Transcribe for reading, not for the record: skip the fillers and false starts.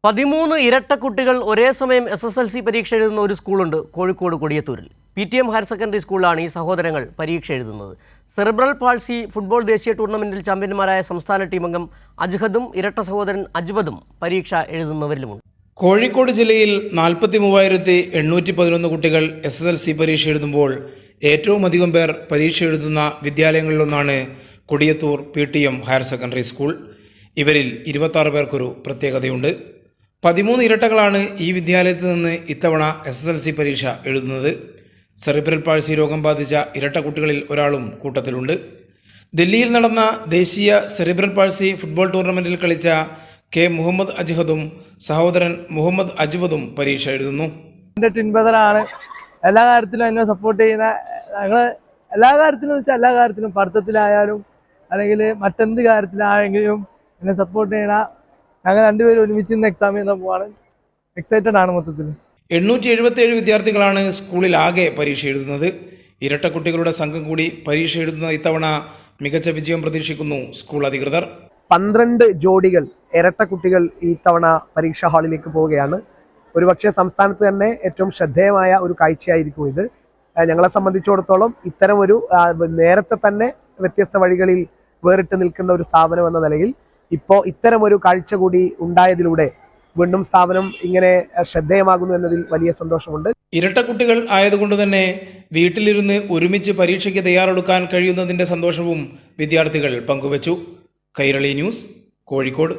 13 ഇരട്ടക്കുട്ടികൾ ഒരേ സമയം SSLC പരീക്ഷ എഴുതുന്ന ഒരു സ്കൂളുണ്ട് കോഴിക്കോട് കൊടിയത്തൂരിൽ. PTM ഹയർ സെക്കൻഡറി സ്കൂളിലാണ് ഈ സഹോദരങ്ങൾ പരീക്ഷ എഴുതുന്നത്. സെറിബ്രൽ പാൾസി ഫുട്ബോൾ ദേശീയ ടൂർണമെന്റിൽ ചാമ്പ്യന്മാരായ സംസ്ഥാന ടീമംഗം അജ്ഹദും ഇരട്ട സഹോദരൻ അജ്വദും പരീക്ഷ എഴുതുന്നവരിലുമുണ്ട്. കോഴിക്കോട് ജില്ലയിൽ 43,811 കുട്ടികൾ SSLC പരീക്ഷ എഴുതുമ്പോൾ ഏറ്റവും അധികം പേർ പരീക്ഷ എഴുതുന്ന വിദ്യാലയങ്ങളിലൊന്നാണ് Kodiyathur PTM higher secondary school. ഇവരിൽ 26 പേർക്കൊരു പ്രത്യേകതയുണ്ട്. 13 ഇരട്ടകളാണ് ഈ വിദ്യാലയത്തിൽ നിന്ന് ഇത്തവണ SSLC പരീക്ഷ എഴുതുന്നത്. സെറിബ്രൽ പാൾസി രോഗം ബാധിച്ച ഇരട്ട കുട്ടികളിൽ ഒരാളും കൂട്ടത്തിലുണ്ട്. ദില്ലിയിൽ നടന്ന ദേശീയ സെറിബ്രൽ പാൾസി ഫുട്ബോൾ ടൂർണമെന്റിൽ കളിച്ച K. മുഹമ്മദ് അജ്ഹദും സഹോദരൻ മുഹമ്മദ് അജ്വദും പരീക്ഷ എഴുതുന്നു. എൻ്റെ ട്വിൻ ബ്രദറാണ്. എല്ലാ കാര്യത്തിലും എന്നെ സപ്പോർട്ട് ചെയ്യുന്ന, ഞങ്ങൾ എല്ലാ കാര്യത്തിലും പഠിത്തത്തിലായാലും അല്ലെങ്കിൽ മറ്റെന്ത് കാര്യത്തിലായെങ്കിലും എന്നെ സപ്പോർട്ട് ചെയ്യണ ഞങ്ങൾ രണ്ടുപേരും ഒരുമിച്ച് ഇന്ന് എക്സാം ചെയ്യാൻ പോവാണ്. എക്സൈറ്റഡ് ആണ്. മൊത്തത്തിൽ 877 വിദ്യാർത്ഥികളാണ് സ്കൂളിൽ ആകെ പരീക്ഷ എഴുതുന്നത്. ഇരട്ട കുട്ടികളുടെ സംഘം കൂടി പരീക്ഷ എഴുതുന്ന ഇത്തവണ മികച്ച വിജയം പ്രതീക്ഷിക്കുന്നു സ്കൂൾ അധികൃതർ. 12 ജോഡികൾ ഇരട്ട കുട്ടികൾ ഈ തവണ പരീക്ഷാ ഹാളിലേക്ക് പോവുകയാണ്. ഒരുപക്ഷെ സംസ്ഥാനത്ത് തന്നെ ഏറ്റവും ശ്രദ്ധേയമായ ഒരു കാഴ്ചയായിരിക്കും ഇത്. ഞങ്ങളെ സംബന്ധിച്ചിടത്തോളം ഇത്തരം ഒരു നേരത്തെ തന്നെ വ്യത്യസ്ത വഴികളിൽ വേറിട്ട് നിൽക്കുന്ന ഒരു സ്ഥാപനം എന്ന നിലയിൽ ഇപ്പോൾ ഇത്തരം ഒരു കാഴ്ച കൂടി ഉണ്ടായതിലൂടെ വീണ്ടും സ്ഥാപനം ഇങ്ങനെ ശ്രദ്ധേയമാകുന്നു എന്നതിൽ വലിയ സന്തോഷമുണ്ട്. ഇരട്ട കുട്ടികൾ ആയതുകൊണ്ട് തന്നെ വീട്ടിലിരുന്ന് ഒരുമിച്ച് പരീക്ഷയ്ക്ക് തയ്യാറെടുക്കാൻ കഴിയുന്നതിൻ്റെ സന്തോഷവും വിദ്യാർത്ഥികൾ പങ്കുവച്ചു. കൈരളി ന്യൂസ്, കോഴിക്കോട്.